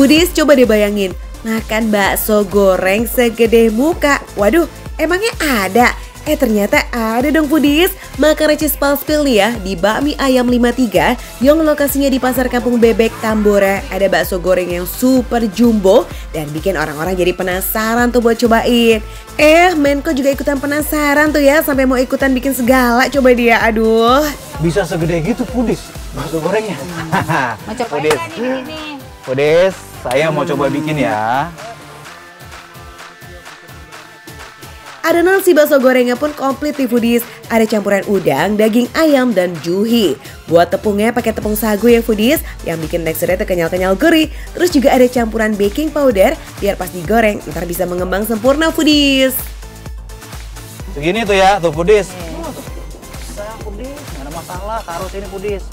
Foodies, coba deh bayangin, makan bakso goreng segede muka. Waduh, emangnya ada? Ternyata ada dong Foodies. Makan Recis Palspil nih ya, di Bakmi Ayam 53 yang lokasinya di Pasar Kampung Bebek Tambora. Ada bakso goreng yang super jumbo dan bikin orang-orang jadi penasaran tuh buat cobain. Menko juga ikutan penasaran tuh ya, sampai mau ikutan bikin segala coba dia. Aduh. Bisa segede gitu Foodies, bakso gorengnya. Mau cobain Foodies. nggak nih ini? Foodies, saya mau coba bikin ya. Adonan si bakso gorengnya pun komplit nih Foodies. Ada campuran udang, daging ayam, dan juhi. Buat tepungnya pakai tepung sagu ya Foodies, yang bikin teksturnya kenyal-kenyal gurih. Terus juga ada campuran baking powder, biar pas digoreng ntar bisa mengembang sempurna Foodies. Segini tuh ya, tuh Foodies. Bisa Foodies, nggak ada masalah, taruh sini Foodies.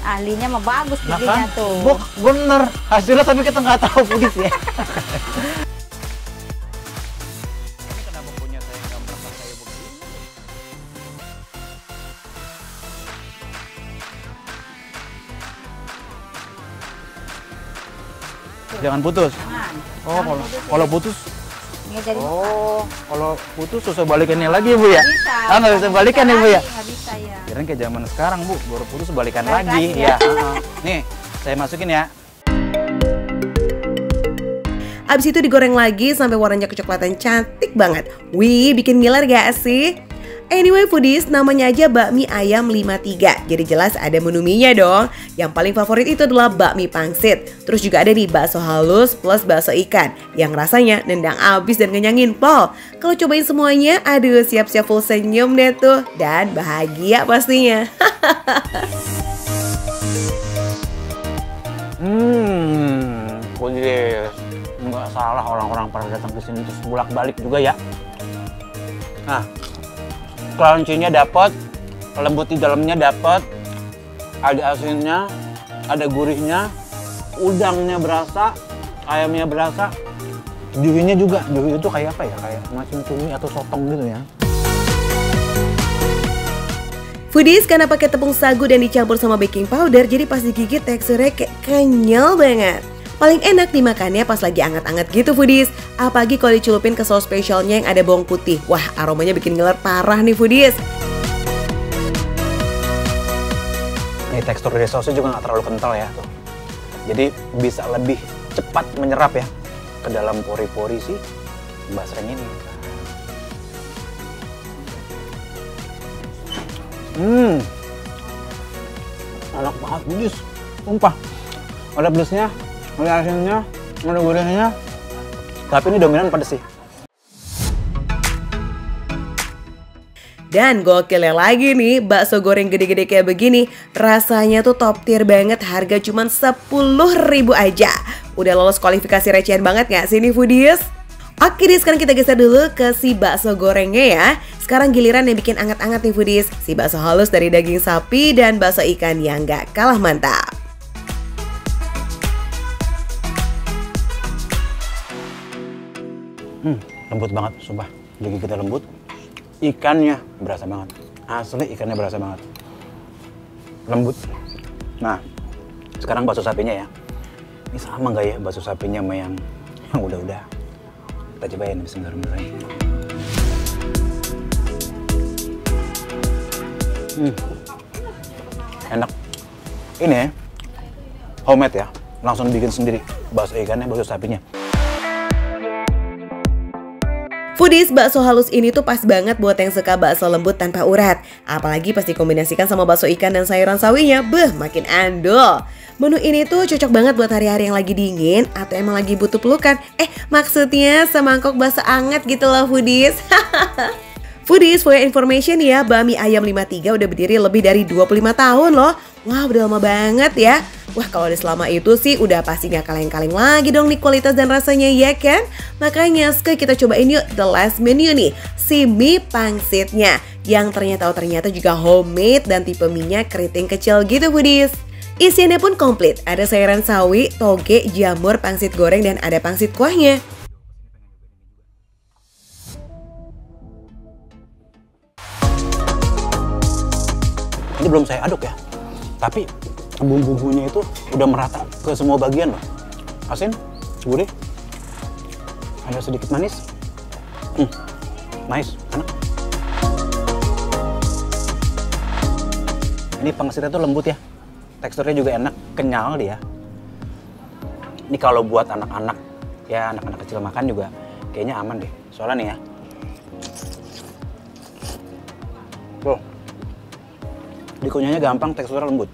Ahlinya mah bagus Nah bikinnya kan, tuh. bener. Hasilnya tapi kita nggak tahu Foodies ya. Kenapa punya saya nggak merasa saya begini? Jangan putus. Jangan. Oh, kalau putus. Nggak jadi Oh, kalau putus susah balikannya lagi ya Bu ya? bisa. Nggak bisa balikan ya Bu ya? Nggak bisa ya. Kirain kayak zaman sekarang Bu, baru putus balikan Balik lagi. lagi Ya. ya. Nih, saya masukin ya. Abis itu digoreng lagi sampai warnanya kecoklatan cantik banget. Wih, bikin ngiler gak sih? Anyway Foodies, namanya aja Bakmi Ayam 53. Jadi jelas ada menu mie-nya dong. Yang paling favorit itu adalah bakmi pangsit. Terus juga ada nih bakso halus plus bakso ikan, yang rasanya nendang abis dan ngenyangin pol. Kalau cobain semuanya, aduh siap-siap full senyum deh tuh. Dan bahagia pastinya. Foodies. Nggak salah orang-orang pada datang ke sini terus bolak-balik juga ya. Nah, crunchy-nya dapat, lembut di dalamnya dapat, ada asinnya, ada gurihnya, udangnya berasa, ayamnya berasa, juhinya juga. Juhi itu kayak apa ya? Kayak macam cumi atau sotong gitu ya. Foodies, karena pakai tepung sagu dan dicampur sama baking powder, jadi pas digigit teksturnya kayak kenyal banget. Paling enak dimakannya pas lagi anget-anget gitu Foodies. Apalagi kalau dicelupin ke saus spesialnya yang ada bawang putih. Wah, aromanya bikin ngiler parah nih Foodies. Ini tekstur dari sausnya juga nggak terlalu kental ya. Tuh. Jadi bisa lebih cepat menyerap ya ke dalam pori-pori si basreng ini. Enak banget Foodies. Sumpah. Ada pedasnya, ada asinnya, ada gurihnya. Tapi ini dominan pedas sih. Dan gokilnya lagi nih, bakso goreng gede-gede kayak begini, rasanya tuh top tier banget, harga cuma 10.000 aja. Udah lolos kualifikasi recehan banget gak sih nih Foodies? Oke deh, sekarang kita geser dulu ke si bakso gorengnya ya. Sekarang giliran yang bikin anget-anget nih Foodies, si bakso halus dari daging sapi dan bakso ikan yang gak kalah mantap. Lembut banget, sumpah. Daging kita lembut. Ikannya berasa banget. Asli ikannya berasa banget. Lembut. Nah, sekarang bakso sapinya ya. Ini sama nggak ya bakso sapinya sama yang udah-udah? Kita cobain, bismillahirrahmanirrahim. Enak. Ini homemade ya. Langsung bikin sendiri. Bakso ikannya, bakso sapinya. Foodies, bakso halus ini tuh pas banget buat yang suka bakso lembut tanpa urat. Apalagi pas dikombinasikan sama bakso ikan dan sayuran sawinya, makin andol. Menu ini tuh cocok banget buat hari-hari yang lagi dingin atau emang lagi butuh pelukan. Maksudnya semangkok bakso anget gitu loh Foodies. Foodies, for your information ya, Bakmi Ayam 53 udah berdiri lebih dari 25 tahun loh. Wah, udah lama banget ya. Wah, kalau udah selama itu sih udah pasti gak kaleng-kaleng lagi dong nih kualitas dan rasanya ya kan? Makanya sekarang kita cobain yuk the last menu nih, si mie pangsitnya. Yang ternyata juga homemade dan tipe mie-nya keriting kecil gitu Foodies. Isiannya pun komplit, ada sayuran sawi, toge, jamur, pangsit goreng, dan ada pangsit kuahnya. Ini belum saya aduk ya, tapi bumbu-bumbunya itu udah merata ke semua bagian loh. Asin, gurih, ada sedikit manis. Nice, enak. Ini pangsitnya tuh lembut ya, teksturnya juga enak, kenyal dia. Ini kalau buat anak-anak, ya anak-anak kecil makan juga kayaknya aman deh. Soalnya nih ya, tuh, dikunyahnya gampang, teksturnya lembut.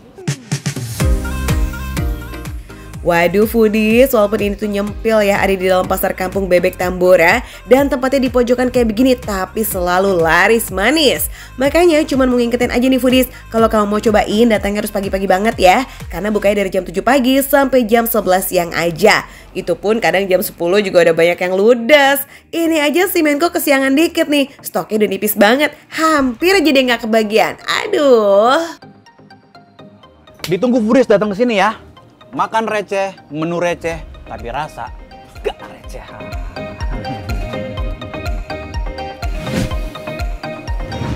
Waduh foodies, walaupun ini tuh nyempil ya ada di dalam pasar kampung bebek Tambora dan tempatnya di pojokan kayak begini, tapi selalu laris manis. Makanya cuman mau ngingetin aja nih foodies, kalau kamu mau cobain datangnya harus pagi-pagi banget ya, karena bukanya dari jam 7 pagi sampai jam 11 siang aja. Itu pun kadang jam 10 juga udah banyak yang ludes. Ini aja si Menko kesiangan dikit nih, stoknya udah nipis banget, hampir aja dia nggak kebagian. Aduh. Ditunggu foodies datang ke sini ya. Makan receh, menu receh, tapi rasa gak recehan.